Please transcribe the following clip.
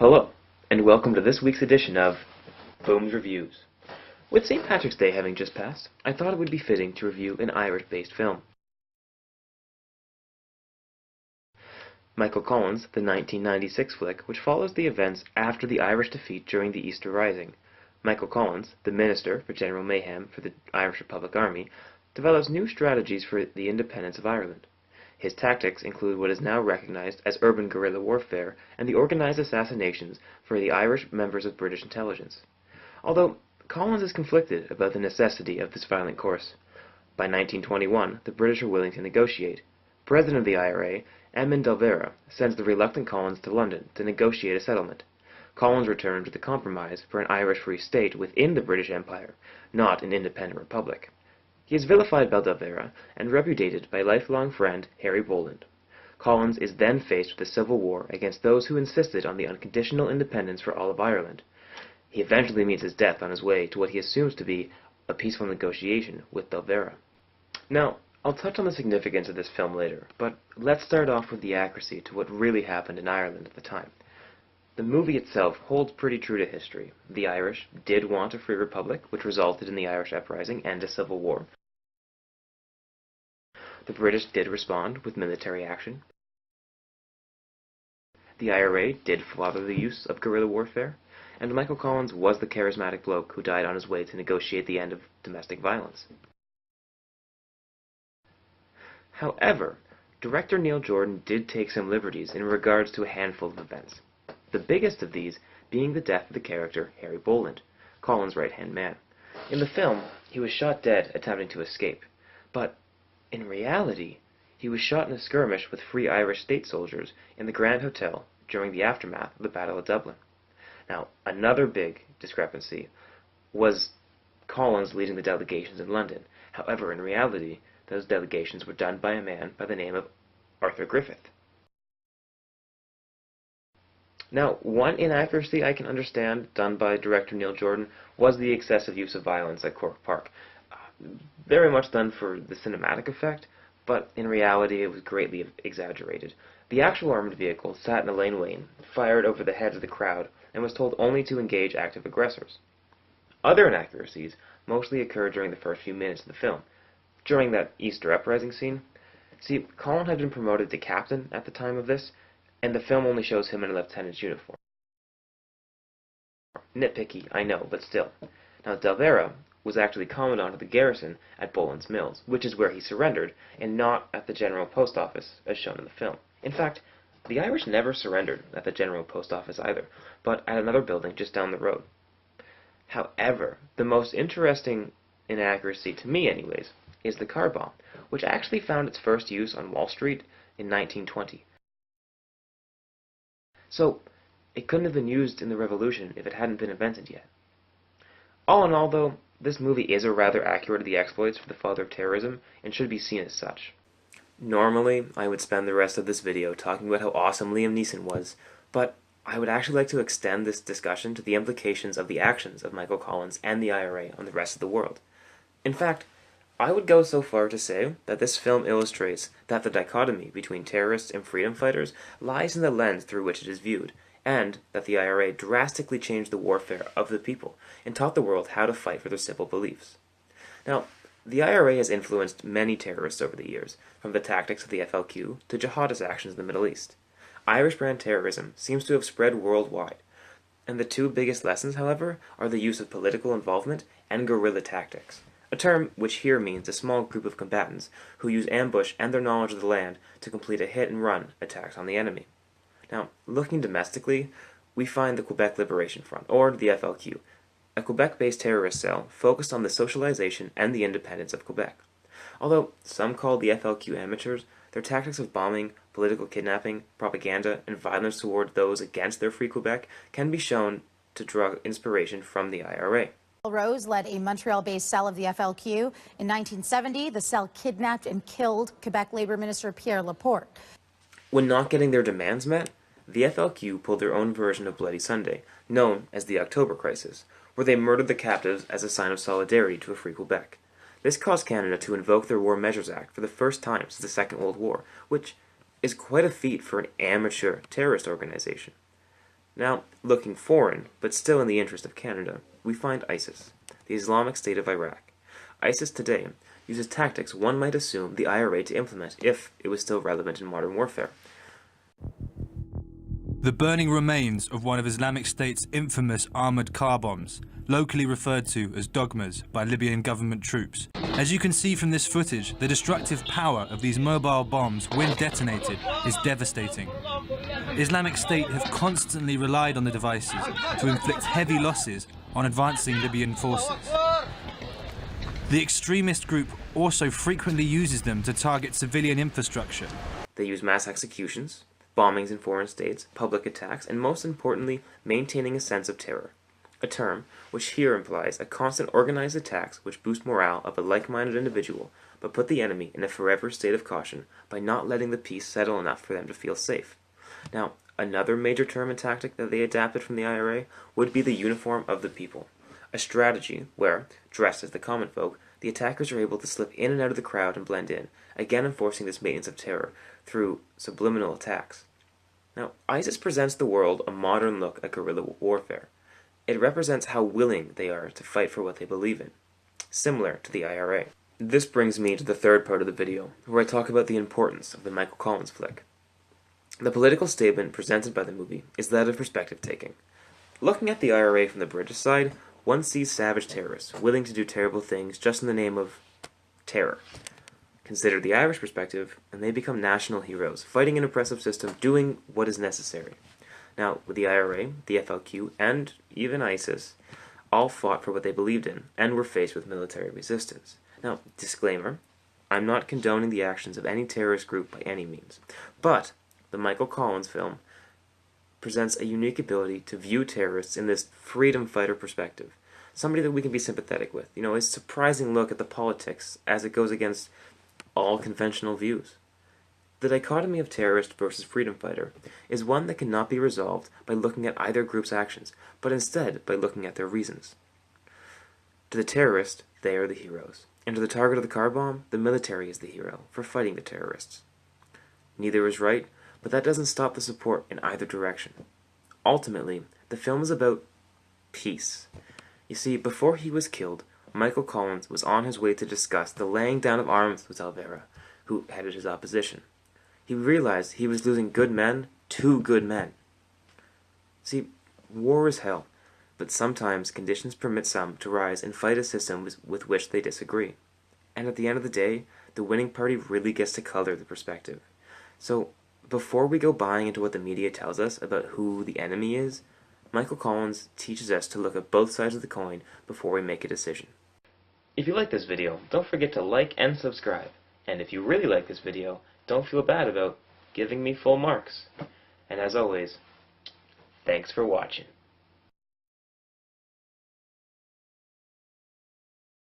Hello, and welcome to this week's edition of Boom's Reviews. With St. Patrick's Day having just passed, I thought it would be fitting to review an Irish-based film. Michael Collins' the 1996 flick, which follows the events after the Irish defeat during the Easter Rising. Michael Collins, the Minister for General Mayhem for the Irish Republic Army, develops new strategies for the independence of Ireland. His tactics include what is now recognized as urban guerrilla warfare and the organized assassinations for the Irish members of British intelligence. Although Collins is conflicted about the necessity of this violent course. By 1921, the British are willing to negotiate. President of the IRA, Edmund Delvera, sends the reluctant Collins to London to negotiate a settlement. Collins returns with a compromise for an Irish Free State within the British Empire, not an independent republic. He is vilified by Delvera and repudiated by lifelong friend Harry Boland. Collins is then faced with a civil war against those who insisted on the unconditional independence for all of Ireland. He eventually meets his death on his way to what he assumes to be a peaceful negotiation with Delvera. Now, I'll touch on the significance of this film later, but let's start off with the accuracy to what really happened in Ireland at the time. The movie itself holds pretty true to history. The Irish did want a free republic, which resulted in the Irish Uprising and a civil war. The British did respond with military action. The IRA did father the use of guerrilla warfare, and Michael Collins was the charismatic bloke who died on his way to negotiate the end of domestic violence. However, director Neil Jordan did take some liberties in regards to a handful of events, the biggest of these being the death of the character Harry Boland, Collins' right-hand man. In the film, he was shot dead attempting to escape, but in reality, he was shot in a skirmish with Free Irish state soldiers in the Grand Hotel during the aftermath of the Battle of Dublin. Now, another big discrepancy was Collins leading the delegations in London. However, in reality, those delegations were done by a man by the name of Arthur Griffith. Now, one inaccuracy I can understand done by director Neil Jordan was the excessive use of violence at Cork Park. Very much done for the cinematic effect, but in reality it was greatly exaggerated. The actual armored vehicle sat in a laneway and fired over the heads of the crowd and was told only to engage active aggressors. Other inaccuracies mostly occurred during the first few minutes of the film. During that Easter Uprising scene, see, Colin had been promoted to captain at the time of this, and the film only shows him in a lieutenant's uniform. Nitpicky, I know, but still. Now, Delvera was actually commandant of the garrison at Boland's Mills, which is where he surrendered, and not at the General Post Office, as shown in the film. In fact, the Irish never surrendered at the General Post Office either, but at another building just down the road. However, the most interesting inaccuracy, to me anyways, is the car bomb, which actually found its first use on Wall Street in 1920. So, it couldn't have been used in the Revolution if it hadn't been invented yet. All in all, though, this movie is a rather accurate of the exploits for the father of terrorism, and should be seen as such. Normally, I would spend the rest of this video talking about how awesome Liam Neeson was, but I would actually like to extend this discussion to the implications of the actions of Michael Collins and the IRA on the rest of the world. In fact, I would go so far to say that this film illustrates that the dichotomy between terrorists and freedom fighters lies in the lens through which it is viewed, and that the IRA drastically changed the warfare of the people and taught the world how to fight for their civil beliefs. Now, the IRA has influenced many terrorists over the years, from the tactics of the FLQ to jihadist actions in the Middle East. Irish brand terrorism seems to have spread worldwide, and the two biggest lessons, however, are the use of political involvement and guerrilla tactics, a term which here means a small group of combatants who use ambush and their knowledge of the land to complete a hit-and-run attacks on the enemy. Now, looking domestically, we find the Quebec Liberation Front, or the FLQ, a Quebec-based terrorist cell focused on the socialization and the independence of Quebec. Although some call the FLQ amateurs, their tactics of bombing, political kidnapping, propaganda, and violence toward those against their free Quebec can be shown to draw inspiration from the IRA. Rose led a Montreal-based cell of the FLQ. In 1970, the cell kidnapped and killed Quebec Labour Minister Pierre Laporte. When not getting their demands met, the FLQ pulled their own version of Bloody Sunday, known as the October Crisis, where they murdered the captives as a sign of solidarity to a free Quebec. This caused Canada to invoke their War Measures Act for the first time since the Second World War, which is quite a feat for an amateur terrorist organization. Now, looking foreign, but still in the interest of Canada, we find ISIS, the Islamic State of Iraq. ISIS today uses tactics one might assume the IRA to implement if it was still relevant in modern warfare. The burning remains of one of Islamic State's infamous armoured car bombs, locally referred to as dogmas by Libyan government troops. As you can see from this footage, the destructive power of these mobile bombs when detonated is devastating. Islamic State have constantly relied on the devices to inflict heavy losses on advancing Libyan forces. The extremist group also frequently uses them to target civilian infrastructure. They use mass executions, bombings in foreign states, public attacks, and most importantly, maintaining a sense of terror. A term which here implies a constant organized attacks which boost morale of a like-minded individual, but put the enemy in a forever state of caution by not letting the peace settle enough for them to feel safe. Now, another major term and tactic that they adapted from the IRA would be the uniform of the people, a strategy where, dressed as the common folk, the attackers are able to slip in and out of the crowd and blend in, again enforcing this maintenance of terror through subliminal attacks. Now, ISIS presents the world a modern look at guerrilla warfare. It represents how willing they are to fight for what they believe in, similar to the IRA. This brings me to the third part of the video, where I talk about the importance of the Michael Collins flick. The political statement presented by the movie is that of perspective-taking. Looking at the IRA from the British side, one sees savage terrorists willing to do terrible things just in the name of terror. Consider the Irish perspective, and they become national heroes, fighting an oppressive system, doing what is necessary. Now, with the IRA, the FLQ, and even ISIS, all fought for what they believed in, and were faced with military resistance. Now, disclaimer, I'm not condoning the actions of any terrorist group by any means, but the Michael Collins film presents a unique ability to view terrorists in this freedom fighter perspective. Somebody that we can be sympathetic with. You know, a surprising look at the politics as it goes against all conventional views. The dichotomy of terrorist versus freedom fighter is one that cannot be resolved by looking at either group's actions, but instead by looking at their reasons. To the terrorist, they are the heroes, and to the target of the car bomb, the military is the hero for fighting the terrorists. Neither is right, but that doesn't stop the support in either direction. Ultimately, the film is about peace. You see, before he was killed, Michael Collins was on his way to discuss the laying down of arms with Alvera, who headed his opposition. He realized he was losing good men to good men. See, war is hell, but sometimes conditions permit some to rise and fight a system with which they disagree. And at the end of the day, the winning party really gets to color the perspective. So, before we go buying into what the media tells us about who the enemy is, Michael Collins teaches us to look at both sides of the coin before we make a decision. If you like this video, don't forget to like and subscribe. And if you really like this video, don't feel bad about giving me full marks. And as always, thanks for watching.